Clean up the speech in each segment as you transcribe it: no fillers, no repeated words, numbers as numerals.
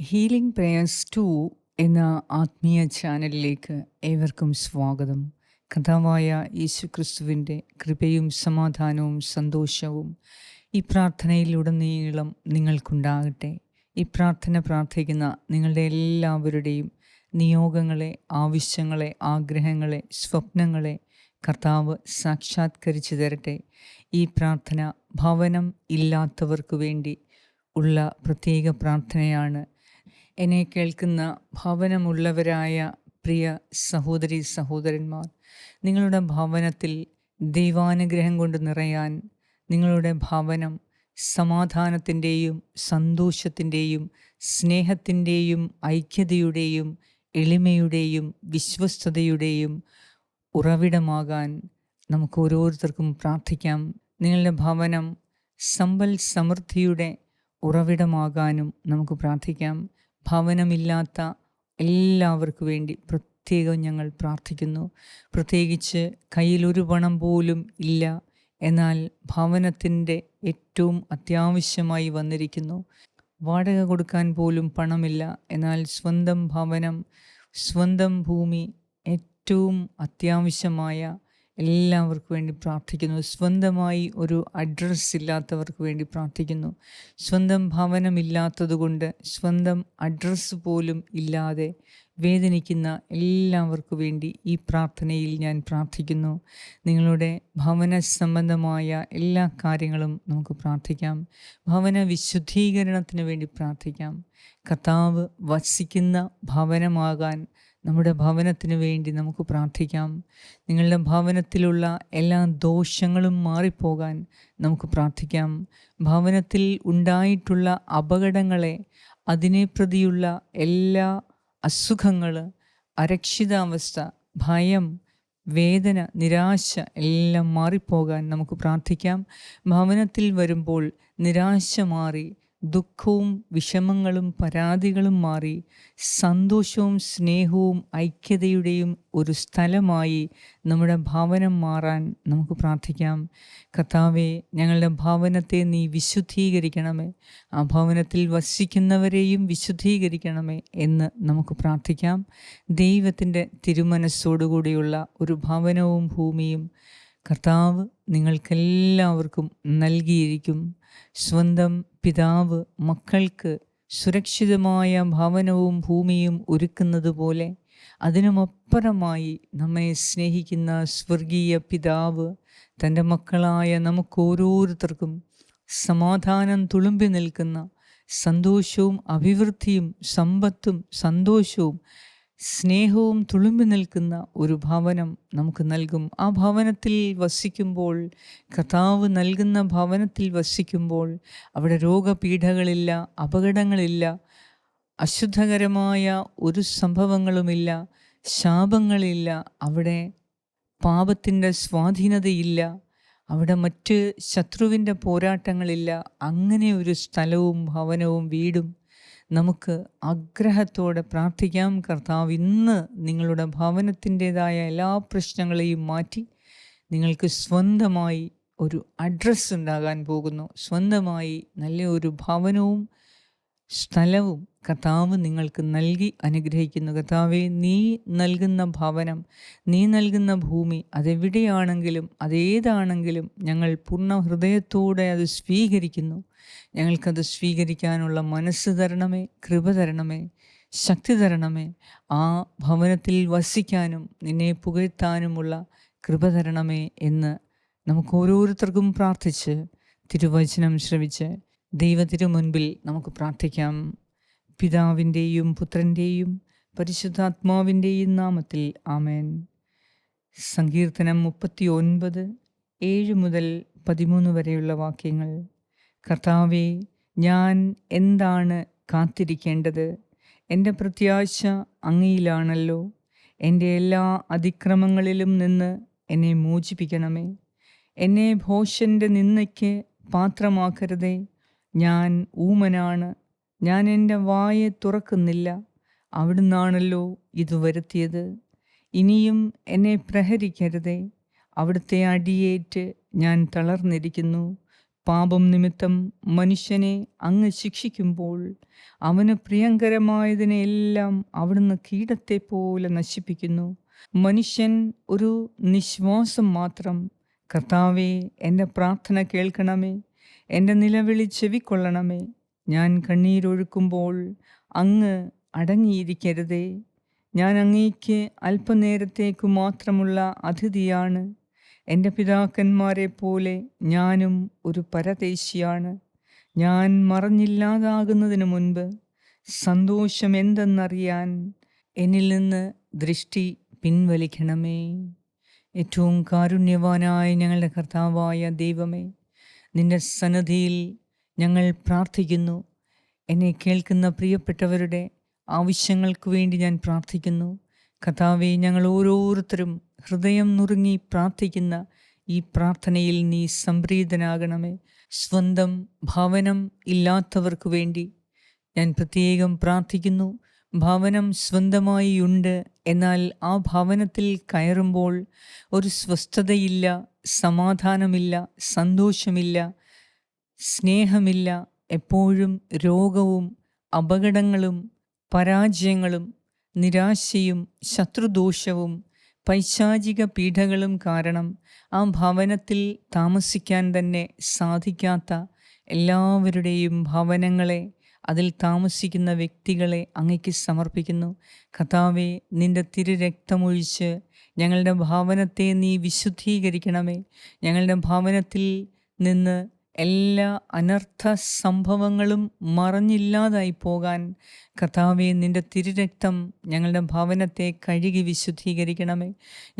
Healing prayers 2 എന്ന ആത്മീയ ചാനലിലേക്ക് ഏവർക്കും സ്വാഗതം. കർത്താവായ യേശുക്രിസ്തുവിൻ്റെ കൃപയും സമാധാനവും സന്തോഷവും ഈ പ്രാർത്ഥനയിലുടനീളം നിങ്ങൾക്കുണ്ടാകട്ടെ. ഈ പ്രാർത്ഥന പ്രാർത്ഥിക്കുന്ന നിങ്ങളുടെ എല്ലാവരുടെയും നിയോഗങ്ങളെ, ആവശ്യങ്ങളെ, ആഗ്രഹങ്ങളെ, സ്വപ്നങ്ങളെ കർത്താവ് സാക്ഷാത്കരിച്ചു തരട്ടെ. ഈ പ്രാർത്ഥന ഭവനം ഇല്ലാത്തവർക്ക് വേണ്ടി ഉള്ള പ്രത്യേക പ്രാർത്ഥനയാണ്. എന്നെ കേൾക്കുന്ന ഭവനമുള്ളവരായ പ്രിയ സഹോദരി സഹോദരന്മാർ, നിങ്ങളുടെ ഭവനത്തിൽ ദൈവാനുഗ്രഹം കൊണ്ട് നിറയാൻ, നിങ്ങളുടെ ഭവനം സമാധാനത്തിൻ്റെയും സന്തോഷത്തിൻ്റെയും സ്നേഹത്തിൻ്റെയും ഐക്യതയുടെയും എളിമയുടെയും വിശ്വസ്തതയുടെയും ഉറവിടമാകാൻ നമുക്ക് ഓരോരുത്തർക്കും പ്രാർത്ഥിക്കാം. നിങ്ങളുടെ ഭവനം സമ്പൽ സമൃദ്ധിയുടെ ഉറവിടമാകാനും നമുക്ക് പ്രാർത്ഥിക്കാം. ഭവനമില്ലാത്ത എല്ലാവർക്കു വേണ്ടി പ്രത്യേകം ഞങ്ങൾ പ്രാർത്ഥിക്കുന്നു. പ്രത്യേകിച്ച് കയ്യിലൊരു പണം പോലും ഇല്ല, എന്നാൽ ഭവനത്തിൻ്റെ ഏറ്റവും അത്യാവശ്യമായി വന്നിരിക്കുന്നു. വാടക കൊടുക്കാൻ പോലും പണമില്ല, എന്നാൽ സ്വന്തം ഭവനം, സ്വന്തം ഭൂമി ഏറ്റവും അത്യാവശ്യമായ എല്ലാവർക്കു വേണ്ടി പ്രാർത്ഥിക്കുന്നു. സ്വന്തമായി ഒരു അഡ്രസ്സ് ഇല്ലാത്തവർക്ക് വേണ്ടി പ്രാർത്ഥിക്കുന്നു. സ്വന്തം ഭവനമില്ലാത്തതുകൊണ്ട് സ്വന്തം അഡ്രസ്സ് പോലും ഇല്ലാതെ വേദനിക്കുന്ന എല്ലാവർക്കു വേണ്ടി ഈ പ്രാർത്ഥനയിൽ ഞാൻ പ്രാർത്ഥിക്കുന്നു. നിങ്ങളുടെ ഭവന സംബന്ധമായ എല്ലാ കാര്യങ്ങളും നമുക്ക് പ്രാർത്ഥിക്കാം. ഭവന വിശുദ്ധീകരണത്തിന് വേണ്ടി പ്രാർത്ഥിക്കാം. കർത്താവ് വസിക്കുന്ന ഭവനമാകാൻ നമ്മുടെ ഭവനത്തിന് വേണ്ടി നമുക്ക് പ്രാർത്ഥിക്കാം. നിങ്ങളുടെ ഭവനത്തിലുള്ള എല്ലാ ദോഷങ്ങളും മാറിപ്പോകാൻ നമുക്ക് പ്രാർത്ഥിക്കാം. ഭവനത്തിൽ ഉണ്ടായിട്ടുള്ള അപകടങ്ങളെ, അതിനെ പ്രതിയുള്ള എല്ലാ അസുഖങ്ങൾ, അരക്ഷിതാവസ്ഥ, ഭയം, വേദന, നിരാശ എല്ലാം മാറിപ്പോകാൻ നമുക്ക് പ്രാർത്ഥിക്കാം. ഭവനത്തിൽ വരുമ്പോൾ നിരാശ മാറി, ദുഃഖവും വിഷമങ്ങളും പരാതികളും മാറി സന്തോഷവും സ്നേഹവും ഐക്യതയുടെയും ഒരു സ്ഥലമായി നമ്മുടെ ഭവനം മാറാൻ നമുക്ക് പ്രാർത്ഥിക്കാം. കർത്താവേ, ഞങ്ങളുടെ ഭവനത്തെ നീ വിശുദ്ധീകരിക്കണമേ, ആ ഭവനത്തിൽ വസിക്കുന്നവരെയും വിശുദ്ധീകരിക്കണമേ എന്ന് നമുക്ക് പ്രാർത്ഥിക്കാം. ദൈവത്തിൻ്റെ തിരുമനസ്സോടുകൂടിയുള്ള ഒരു ഭവനവും ഭൂമിയും കർത്താവ് നിങ്ങൾക്കെല്ലാവർക്കും നൽകിയിരിക്കും. സ്വന്തം പിതാവ് മക്കൾക്ക് സുരക്ഷിതമായ ഭവനവും ഭൂമിയും ഒരുക്കുന്നത് പോലെ അതിനുമപ്പുറമായി നമ്മെ സ്നേഹിക്കുന്ന സ്വർഗീയ പിതാവ് തൻ്റെ മക്കളായ നമുക്ക് ഓരോരുത്തർക്കും സമാധാനം തുളുമ്പി നിൽക്കുന്ന സന്തോഷവും അഭിവൃദ്ധിയും സമ്പത്തും സന്തോഷവും സ്നേഹവും തുളുമ്പി നിൽക്കുന്ന ഒരു ഭവനം നമുക്ക് നൽകും. ആ ഭവനത്തിൽ വസിക്കുമ്പോൾ, കർത്താവ് നൽകുന്ന ഭവനത്തിൽ വസിക്കുമ്പോൾ അവിടെ രോഗപീഠകളില്ല, അപകടങ്ങളില്ല, അശുദ്ധകരമായ ഒരു സംഭവങ്ങളുമില്ല, ശാപങ്ങളില്ല, അവിടെ പാപത്തിൻ്റെ സ്വാധീനതയില്ല, അവിടെ മറ്റ് ശത്രുവിൻ്റെ പോരാട്ടങ്ങളില്ല. അങ്ങനെ ഒരു സ്ഥലവും ഭവനവും വീടും നമുക്ക് ആഗ്രഹത്തോടെ പ്രാർത്ഥിക്കാം. കർത്താവ് ഇന്ന് നിങ്ങളുടെ ഭവനത്തിൻ്റേതായ എല്ലാ പ്രശ്നങ്ങളെയും മാറ്റി നിങ്ങൾക്ക് സ്വന്തമായി ഒരു അഡ്രസ്സ് ഉണ്ടാകാൻ പോകുന്നു. സ്വന്തമായി നല്ല ഒരു ഭവനവും സ്ഥലവും കർത്താവ് നിങ്ങൾക്ക് നൽകി അനുഗ്രഹിക്കുന്നു. കർത്താവെ, നീ നൽകുന്ന ഭവനം, നീ നൽകുന്ന ഭൂമി, അതെവിടെയാണെങ്കിലും അതേതാണെങ്കിലും ഞങ്ങൾ പൂർണ്ണ ഹൃദയത്തോടെ അത് സ്വീകരിക്കുന്നു. ഞങ്ങൾക്കത് സ്വീകരിക്കാനുള്ള മനസ്സ് തരണമേ, കൃപ തരണമേ, ശക്തി തരണമേ. ആ ഭവനത്തിൽ വസിക്കാനും നിന്നെ പുകഴ്ത്താനുമുള്ള കൃപ തരണമേ എന്ന് നമുക്ക് ഓരോരുത്തർക്കും പ്രാർത്ഥിച്ച് തിരുവചനം ശ്രവിച്ച് ദൈവത്തിനു മുൻപിൽ നമുക്ക് പ്രാർത്ഥിക്കാം. പിതാവിൻ്റെയും പുത്രൻ്റെയും പരിശുദ്ധാത്മാവിൻ്റെയും നാമത്തിൽ ആമേൻ. സങ്കീർത്തനം 39, 7 മുതൽ 13 വരെയുള്ള വാക്യങ്ങൾ. കർത്താവേ, ഞാൻ എന്താണ് കാത്തിരിക്കേണ്ടത്? എൻ്റെ പ്രത്യാശ അങ്ങയിലാണല്ലോ. എൻ്റെ എല്ലാ അതിക്രമങ്ങളിലും നിന്ന് എന്നെ മോചിപ്പിക്കണമേ. എന്നെ ഭോഷൻ്റെ നിന്ദയ്ക്ക് പാത്രമാക്കരുതേ. ഞാൻ ഊമനാണ്, ഞാൻ എൻ്റെ വായെ തുറക്കുന്നില്ല. അവിടുന്നാണല്ലോ ഇത് വരുത്തിയത്. ഇനിയും എന്നെ പ്രഹരിക്കരുതേ. അവിടുത്തെ അടിയേറ്റ് ഞാൻ തളർന്നിരിക്കുന്നു. പാപം നിമിത്തം മനുഷ്യനെ അങ്ങ് ശിക്ഷിക്കുമ്പോൾ അവന് പ്രിയങ്കരമായതിനെല്ലാം അവിടുന്ന് കീടത്തെ പോലെ നശിപ്പിക്കുന്നു. മനുഷ്യൻ ഒരു നിശ്വാസം മാത്രം. കർത്താവേ, എൻ്റെ പ്രാർത്ഥന കേൾക്കണമേ, എൻ്റെ നിലവിളി ചെവിക്കൊള്ളണമേ. ഞാൻ കണ്ണീരൊഴുക്കുമ്പോൾ അങ്ങ് അടങ്ങിയിരിക്കരുതേ. ഞാൻ അങ്ങേക്ക് അല്പനേരത്തേക്കു മാത്രമുള്ള അതിഥിയാണ്. എൻ്റെ പിതാക്കന്മാരെ പോലെ ഞാനും ഒരു പരദേശിയാണ്. ഞാൻ മറഞ്ഞില്ലാതാകുന്നതിന് മുൻപ് സന്തോഷം എന്തെന്നറിയാൻ എന്നിൽ നിന്ന് ദൃഷ്ടി പിൻവലിക്കണമേ. ഏറ്റവും കാരുണ്യവാനായ ഞങ്ങളുടെ കർത്താവായ ദൈവമേ, നിന്റെ സന്നിധിയിൽ ഞങ്ങൾ പ്രാർത്ഥിക്കുന്നു. എന്നെ കേൾക്കുന്ന പ്രിയപ്പെട്ടവരുടെ ആവശ്യങ്ങൾക്ക് വേണ്ടി ഞാൻ പ്രാർത്ഥിക്കുന്നു. കർത്താവേ, ഞങ്ങൾ ഓരോരുത്തരും ഹൃദയം നുറുങ്ങി പ്രാർത്ഥിക്കുന്ന ഈ പ്രാർത്ഥനയിൽ നീ സംപ്രീതനാകണമേ. സ്വന്തം ഭവനം ഇല്ലാത്തവർക്ക് വേണ്ടി ഞാൻ പ്രത്യേകം പ്രാർത്ഥിക്കുന്നു. ഭവനം സ്വന്തമായി ഉണ്ട്, എന്നാൽ ആ ഭവനത്തിൽ കയറുമ്പോൾ ഒരു സ്വസ്ഥതയില്ല, സമാധാനമില്ല, സന്തോഷമില്ല, സ്നേഹമില്ല. എപ്പോഴും രോഗവും അപകടങ്ങളും പരാജയങ്ങളും നിരാശയും ശത്രുദോഷവും പൈശാചിക പീഡകളും കാരണം ആ ഭവനത്തിൽ താമസിക്കാൻ തന്നെ സാധിക്കാത്ത എല്ലാവരുടെയും ഭവനങ്ങളെ, അതിൽ താമസിക്കുന്ന വ്യക്തികളെ അങ്ങയ്ക്ക് സമർപ്പിക്കുന്നു. കർത്താവേ, നിന്റെ തിരുരക്തമൊഴിച്ച് ഞങ്ങളുടെ ഭവനത്തെ നീ വിശുദ്ധീകരിക്കണമേ. ഞങ്ങളുടെ ഭവനത്തിൽ നിന്ന് എല്ലാ അനർത്ഥ സംഭവങ്ങളും മറഞ്ഞില്ലാതായി പോകാൻ കർത്താവേ, നിന്റെ തിരുരക്തം ഞങ്ങളുടെ ഭവനത്തെ കഴുകി വിശുദ്ധീകരിക്കണമേ.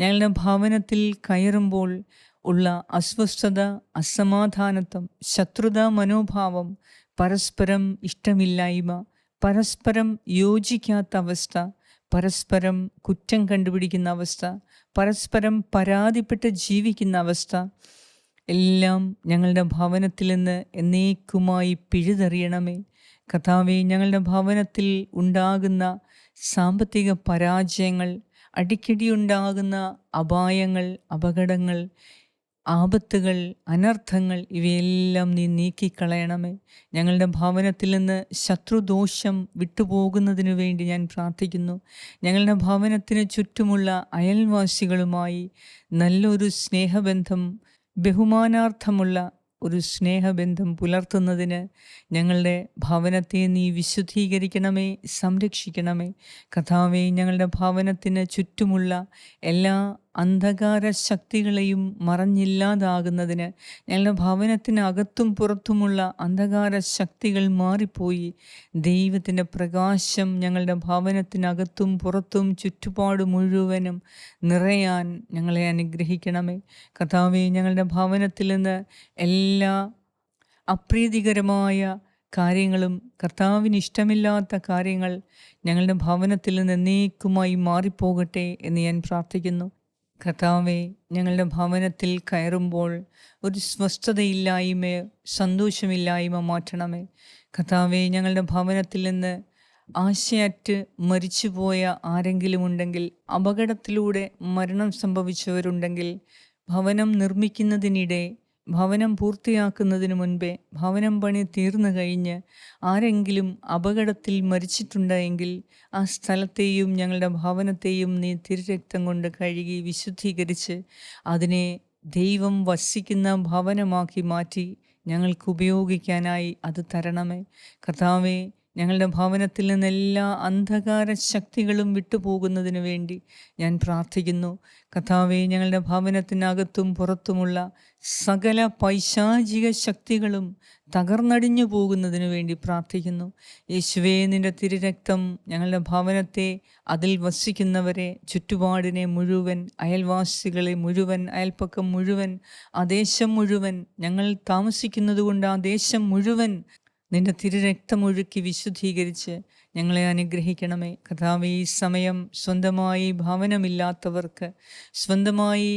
ഞങ്ങളുടെ ഭവനത്തിൽ കയറുമ്പോൾ ഉള്ള അസ്വസ്ഥത, അസമാധാനത്വം, ശത്രുതാ മനോഭാവം, പരസ്പരം ഇഷ്ടമില്ലായ്മ, പരസ്പരം യോജിക്കാത്ത അവസ്ഥ, പരസ്പരം കുറ്റം കണ്ടുപിടിക്കുന്ന അവസ്ഥ, പരസ്പരം പരാതിപ്പെട്ട് ജീവിക്കുന്ന അവസ്ഥ എല്ലാം ഞങ്ങളുടെ ഭവനത്തിൽ നിന്ന് എന്നേക്കുമായി പിഴുതെറിയണമേ. കർത്താവേ, ഞങ്ങളുടെ ഭവനത്തിൽ ഉണ്ടാകുന്ന സാമ്പത്തിക പരാജയങ്ങൾ, അടിക്കടി ഉണ്ടാകുന്ന അപായങ്ങൾ, അപകടങ്ങൾ, ആപത്തുകൾ, അനർത്ഥങ്ങൾ ഇവയെല്ലാം നീ നീക്കിക്കളയണമേ. ഞങ്ങളുടെ ഭവനത്തിൽ നിന്ന് ശത്രുദോഷം വിട്ടുപോകുന്നതിനു വേണ്ടി ഞാൻ പ്രാർത്ഥിക്കുന്നു. ഞങ്ങളുടെ ഭവനത്തിന് ചുറ്റുമുള്ള അയൽവാസികളുമായി നല്ലൊരു സ്നേഹബന്ധം, ബഹുമാനാർത്ഥമുള്ള ഒരു സ്നേഹബന്ധം പുലർത്തുന്നതിന് ഞങ്ങളുടെ ഭവനത്തെ നീ വിശുദ്ധീകരിക്കണമേ, സംരക്ഷിക്കണമേ. കർത്താവേ, ഞങ്ങളുടെ ഭവനത്തിന് ചുറ്റുമുള്ള എല്ലാ അന്ധകാര ശക്തികളെയും മറഞ്ഞില്ലാതാകുന്നതിന് ഞങ്ങളുടെ ഭവനത്തിനകത്തും പുറത്തുമുള്ള അന്ധകാര ശക്തികൾ മാറിപ്പോയി ദൈവത്തിൻ്റെ പ്രകാശം ഞങ്ങളുടെ ഭവനത്തിനകത്തും പുറത്തും ചുറ്റുപാട് മുഴുവനും നിറയാൻ ഞങ്ങളെ അനുഗ്രഹിക്കണമേ. കർത്താവേ, ഞങ്ങളുടെ ഭവനത്തിൽ നിന്ന് എല്ലാ അപ്രീതികരമായ കാര്യങ്ങളും, കർത്താവിന് ഇഷ്ടമില്ലാത്ത കാര്യങ്ങൾ ഞങ്ങളുടെ ഭവനത്തിൽ നിന്ന് എന്നേക്കുമായി മാറിപ്പോകട്ടെ എന്ന് ഞാൻ പ്രാർത്ഥിക്കുന്നു. കർത്താവേ, ഞങ്ങളുടെ ഭവനത്തിൽ കയറുമ്പോൾ ഒരു സ്വസ്ഥതയില്ലായ്മയോ സന്തോഷമില്ലായ്മ മാറ്റണമേ. കർത്താവേ, ഞങ്ങളുടെ ഭവനത്തിൽ നിന്ന് ആശയറ്റ് മരിച്ചുപോയ ആരെങ്കിലും ഉണ്ടെങ്കിൽ, അപകടത്തിലൂടെ മരണം സംഭവിച്ചവരുണ്ടെങ്കിൽ, ഭവനം നിർമ്മിക്കുന്നതിനിടെ, ഭവനം പൂർത്തിയാക്കുന്നതിന് മുൻപേ ഭവനം പണി തീർന്നു കഴിഞ്ഞ് ആരെങ്കിലും അപകടത്തിൽ മരിച്ചിട്ടുണ്ടെങ്കിൽ ആ സ്ഥലത്തെയും ഞങ്ങളുടെ ഭവനത്തെയും നീ തിരുരക്തം കൊണ്ട് കഴുകി വിശുദ്ധീകരിച്ച് അതിനെ ദൈവം വസിക്കുന്ന ഭവനമാക്കി മാറ്റി ഞങ്ങൾക്ക് ഉപയോഗിക്കാനായി അത് തരണമേ. കർത്താവേ, ഞങ്ങളുടെ ഭവനത്തിൽ നിന്ന് എല്ലാ അന്ധകാര ശക്തികളും വിട്ടുപോകുന്നതിന് വേണ്ടി ഞാൻ പ്രാർത്ഥിക്കുന്നു. കർത്താവേ, ഞങ്ങളുടെ ഭവനത്തിനകത്തും പുറത്തുമുള്ള സകല പൈശാചിക ശക്തികളും തകർന്നടിഞ്ഞു പോകുന്നതിന് വേണ്ടി പ്രാർത്ഥിക്കുന്നു. യേശുവേ, നിൻ്റെ തിരുരക്തം ഞങ്ങളുടെ ഭവനത്തെ, അതിൽ വസിക്കുന്നവരെ, ചുറ്റുപാടിനെ മുഴുവൻ, അയൽവാസികളെ മുഴുവൻ, അയൽപ്പക്കം മുഴുവൻ, ആ ദേശം മുഴുവൻ, ഞങ്ങൾ താമസിക്കുന്നത് കൊണ്ട് ആ ദേശം മുഴുവൻ നിൻ്റെ തിരുരക്തമൊഴുക്കി വിശുദ്ധീകരിച്ച് ഞങ്ങളെ അനുഗ്രഹിക്കണമേ. കർത്താവേ, ഈ സമയം സ്വന്തമായി ഭവനമില്ലാത്തവർക്ക്, സ്വന്തമായി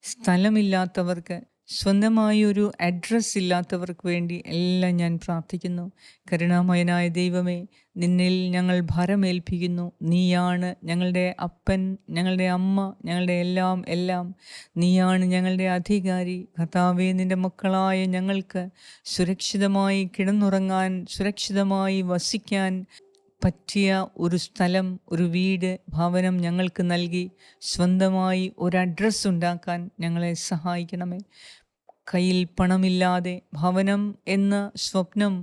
സ്ഥലമില്ലാത്തവർക്ക്, സ്വന്തമായി ഒരു അഡ്രസ്സ് ഇല്ലാത്തവർക്ക് വേണ്ടി എല്ലാം ഞാൻ പ്രാർത്ഥിക്കുന്നു. കരുണാമയനായ ദൈവമേ, നിന്നിൽ ഞങ്ങൾ ഭരമേൽപ്പിക്കുന്നു. നീയാണ് ഞങ്ങളുടെ അപ്പൻ, ഞങ്ങളുടെ അമ്മ, ഞങ്ങളുടെ എല്ലാം എല്ലാം. നീയാണ് ഞങ്ങളുടെ അധികാരി. കർത്താവേ, നിൻ്റെ മക്കളായ ഞങ്ങൾക്ക് സുരക്ഷിതമായി കിടന്നുറങ്ങാൻ, സുരക്ഷിതമായി വസിക്കാൻ പറ്റിയ ഒരു സ്ഥലം, ഒരു വീട്, ഭവനം ഞങ്ങൾക്ക് നൽകി സ്വന്തമായി ഒരു അഡ്രസ്സ് ഉണ്ടാക്കാൻ ഞങ്ങളെ സഹായിക്കണമേ. കയ്യിൽ പണമില്ലാതെ ഭവനം എന്ന സ്വപ്നം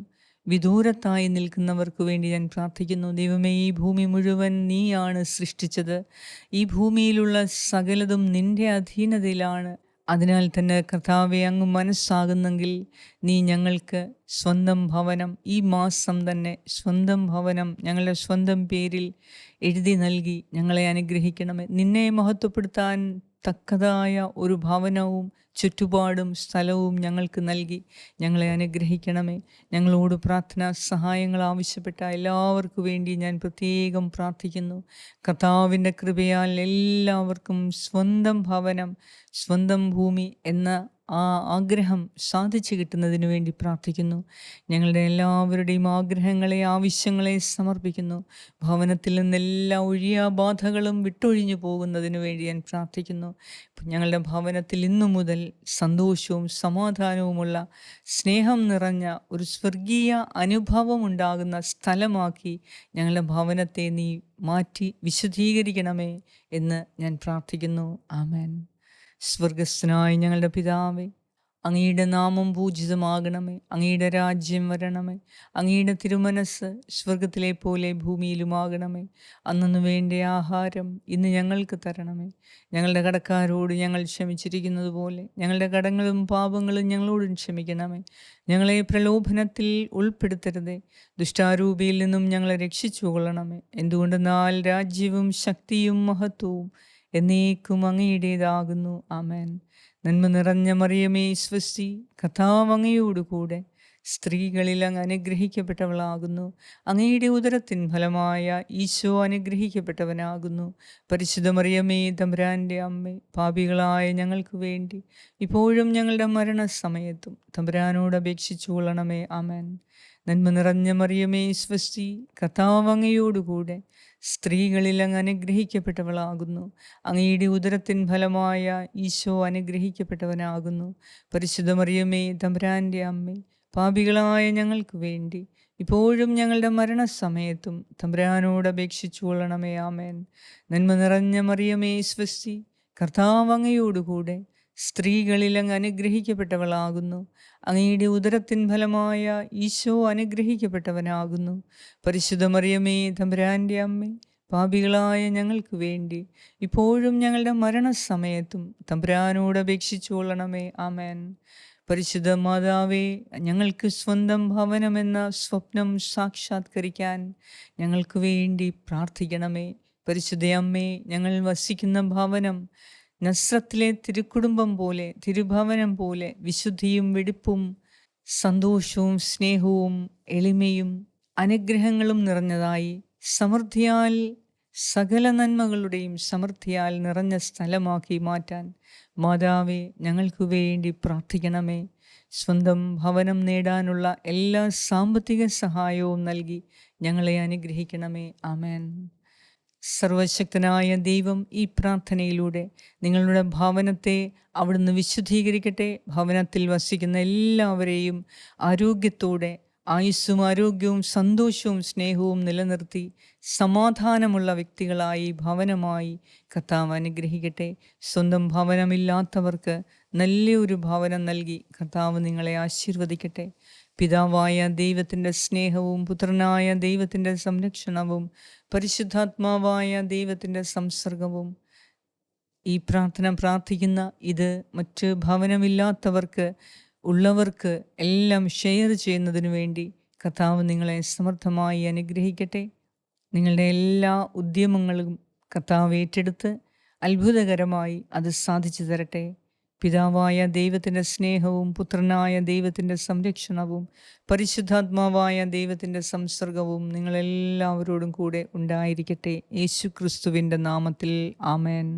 വിദൂരത്തായി നിൽക്കുന്നവർക്ക് വേണ്ടി ഞാൻ പ്രാർത്ഥിക്കുന്നു. ദൈവമേ, ഈ ഭൂമി മുഴുവൻ നീയാണ് സൃഷ്ടിച്ചത്. ഈ ഭൂമിയിലുള്ള സകലതും നിൻ്റെ അധീനതയിലാണ്. അതിനാൽ തന്നെ കർത്താവെ, അങ്ങ് മനസ്സാകുന്നെങ്കിൽ നീ ഞങ്ങൾക്ക് സ്വന്തം ഭവനം ഈ മാസം തന്നെ സ്വന്തം ഭവനം ഞങ്ങളുടെ സ്വന്തം പേരിൽ എഴുതി നൽകി ഞങ്ങളെ അനുഗ്രഹിക്കണമേ. നിന്നെ മഹത്വപ്പെടുത്താൻ തക്കതായ ഒരു ഭവനവും ചുറ്റുപാടും സ്ഥലവും ഞങ്ങൾക്ക് നൽകി ഞങ്ങളെ അനുഗ്രഹിക്കണമേ. ഞങ്ങളോട് പ്രാർത്ഥനാ സഹായങ്ങൾ ആവശ്യപ്പെട്ട എല്ലാവർക്കും വേണ്ടി ഞാൻ പ്രത്യേകം പ്രാർത്ഥിക്കുന്നു. കർത്താവിൻ്റെ കൃപയാൽ എല്ലാവർക്കും സ്വന്തം ഭവനം, സ്വന്തം ഭൂമി എന്ന ആ ആഗ്രഹം സാധിച്ചു കിട്ടുന്നതിന് വേണ്ടി പ്രാർത്ഥിക്കുന്നു. ഞങ്ങളുടെ എല്ലാവരുടെയും ആഗ്രഹങ്ങളെ, ആവശ്യങ്ങളെ സമർപ്പിക്കുന്നു. ഭവനത്തിൽ നിന്നെല്ലാ ഒഴിയാബാധകളും വിട്ടൊഴിഞ്ഞു പോകുന്നതിന് വേണ്ടി ഞാൻ പ്രാർത്ഥിക്കുന്നു. ഞങ്ങളുടെ ഭവനത്തിൽ ഇന്നു മുതൽ സന്തോഷവും സമാധാനവുമുള്ള, സ്നേഹം നിറഞ്ഞ ഒരു സ്വർഗീയ അനുഭവം ഉണ്ടാകുന്ന സ്ഥലമാക്കി ഞങ്ങളുടെ ഭവനത്തെ നീ മാറ്റി വിശുദ്ധീകരിക്കണമേ എന്ന് ഞാൻ പ്രാർത്ഥിക്കുന്നു. ആമേൻ. സ്വർഗസ്ഥനായ ഞങ്ങളുടെ പിതാവേ, അങ്ങയുടെ നാമം പൂജിതമാകണമേ. അങ്ങയുടെ രാജ്യം വരണമേ. അങ്ങയുടെ തിരുമനസ് സ്വർഗത്തിലെ പോലെ ഭൂമിയിലുമാകണമേ. അന്നു വേണ്ട ആഹാരം ഇന്ന് ഞങ്ങൾക്ക് തരണമേ. ഞങ്ങളുടെ കടക്കാരോട് ഞങ്ങൾ ക്ഷമിച്ചിരിക്കുന്നത് പോലെ ഞങ്ങളുടെ കടങ്ങളും പാപങ്ങളും ഞങ്ങളോടും ക്ഷമിക്കണമേ. ഞങ്ങളെ പ്രലോഭനത്തിൽ ഉൾപ്പെടുത്തരുതേ, ദുഷ്ടാരൂപിയിൽ നിന്നും ഞങ്ങളെ രക്ഷിച്ചു കൊള്ളണമേ. എന്തുകൊണ്ടെന്നാൽ രാജ്യവും ശക്തിയും മഹത്വവും എന്നേക്കും അങ്ങയുടേതാകുന്നു. ആമേൻ. നന്മ നിറഞ്ഞ മറിയമേ, സ്വസ്തി, കർത്താവ് അങ്ങയോടുകൂടെ സ്ത്രീകളിൽ അങ്ങ് അനുഗ്രഹിക്കപ്പെട്ടവളാകുന്നു. അങ്ങയുടെ ഉദരത്തിൻ ഫലമായ ഈശോ അനുഗ്രഹിക്കപ്പെട്ടവനാകുന്നു. പരിശുദ്ധ മറിയമേ, തമ്പുരാൻ്റെ അമ്മേ, പാപികളായ ഞങ്ങൾക്ക് വേണ്ടി ഇപ്പോഴും ഞങ്ങളുടെ മരണസമയത്തും തമ്പുരാനോട് അപേക്ഷിച്ചു കൊള്ളണമേ. ആമേൻ. നന്മ നിറഞ്ഞ മറിയമേ, സ്വസ്തി, കർത്താവ് അങ്ങയോടുകൂടെ സ്ത്രീകളിൽ അങ്ങ് അനുഗ്രഹിക്കപ്പെട്ടവളാകുന്നു. അങ്ങയുടെ ഉദരത്തിൻ ഫലമായ ഈശോ അനുഗ്രഹിക്കപ്പെട്ടവനാകുന്നു. പരിശുദ്ധ മറിയമേ, തമ്പുരാൻ്റെ അമ്മേ, പാപികളായ ഞങ്ങൾക്ക് വേണ്ടി ഇപ്പോഴും ഞങ്ങളുടെ മരണസമയത്തും തമ്പുരാനോട് അപേക്ഷിച്ചു കൊള്ളണമേ. ആമേൻ. നന്മ നിറഞ്ഞ മറിയമേ, സ്വസ്തി, കർത്താവ് അങ്ങയോടുകൂടെ സ്ത്രീകളിൽ അങ്ങ് അനുഗ്രഹിക്കപ്പെട്ടവളാകുന്നു. അങ്ങയുടെ ഉദരത്തിൻ ഫലമായ ഈശോ അനുഗ്രഹിക്കപ്പെട്ടവനാകുന്നു. പരിശുദ്ധ മറിയമേ, തമ്പുരാൻ്റെ അമ്മേ, പാപികളായ ഞങ്ങൾക്ക് വേണ്ടി ഇപ്പോഴും ഞങ്ങളുടെ മരണസമയത്തും തമ്പുരാനോട് അപേക്ഷിച്ചു കൊള്ളണമേ. ആമേൻ. പരിശുദ്ധ മാതാവേ, ഞങ്ങൾക്ക് സ്വന്തം ഭവനമെന്ന സ്വപ്നം സാക്ഷാത്കരിക്കാൻ ഞങ്ങൾക്ക് വേണ്ടി പ്രാർത്ഥിക്കണമേ. പരിശുദ്ധ അമ്മേ, ഞങ്ങൾ വസിക്കുന്ന ഭവനം നസ്രത്തിലെ തിരുക്കുടുംബം പോലെ, തിരുഭവനം പോലെ വിശുദ്ധിയും വെടിപ്പും സന്തോഷവും സ്നേഹവും എളിമയും അനുഗ്രഹങ്ങളും നിറഞ്ഞതായി, സമൃദ്ധിയാൽ സകല നന്മകളുടെയും സമൃദ്ധിയാൽ നിറഞ്ഞ സ്ഥലമാക്കി മാറ്റാൻ മാതാവേ, ഞങ്ങൾക്ക് വേണ്ടി പ്രാർത്ഥിക്കണമേ. സ്വന്തം ഭവനം നേടാനുള്ള എല്ലാ സാമ്പത്തിക സഹായവും നൽകി ഞങ്ങളെ അനുഗ്രഹിക്കണമേ. ആമേൻ. സർവശക്തനായ ദൈവം ഈ പ്രാർത്ഥനയിലൂടെ നിങ്ങളുടെ ഭവനത്തെ അവിടുന്ന് വിശുദ്ധീകരിക്കട്ടെ. ഭവനത്തിൽ വസിക്കുന്ന എല്ലാവരെയും ആരോഗ്യത്തോടെ, ആയുസ്സും ആരോഗ്യവും സന്തോഷവും സ്നേഹവും നിലനിർത്തി സമാധാനമുള്ള വ്യക്തികളായി, ഭവനമായി കർത്താവ് അനുഗ്രഹിക്കട്ടെ. സ്വന്തം ഭവനമില്ലാത്തവർക്ക് നല്ലൊരു ഭവനം നൽകി കർത്താവ് നിങ്ങളെ ആശീർവദിക്കട്ടെ. പിതാവായ ദൈവത്തിൻ്റെ സ്നേഹവും പുത്രനായ ദൈവത്തിൻ്റെ സംരക്ഷണവും പരിശുദ്ധാത്മാവായ ദൈവത്തിൻ്റെ സംസർഗവും ഈ പ്രാർത്ഥന പ്രാർത്ഥിക്കുന്ന ഇത് മറ്റ് ഭവനമില്ലാത്തവർക്ക് ഉള്ളവർക്ക് എല്ലാം ഷെയർ ചെയ്യുന്നതിനു വേണ്ടി കർത്താവ് നിങ്ങളെ സമർത്ഥമായി അനുഗ്രഹിക്കട്ടെ. നിങ്ങളുടെ എല്ലാ ഉദ്യമങ്ങളും കർത്താവ് ഏറ്റെടുത്ത് അത്ഭുതകരമായി അത് സാധിച്ചു തരട്ടെ. പിതാവായ ദൈവത്തിൻ്റെ സ്നേഹവും പുത്രനായ ദൈവത്തിൻ്റെ സംരക്ഷണവും പരിശുദ്ധാത്മാവായ ദൈവത്തിൻ്റെ സംസർഗവും നിങ്ങളെല്ലാവരോടും കൂടെ ഉണ്ടായിരിക്കട്ടെ. യേശു ക്രിസ്തുവിൻ്റെ നാമത്തിൽ. ആമേൻ.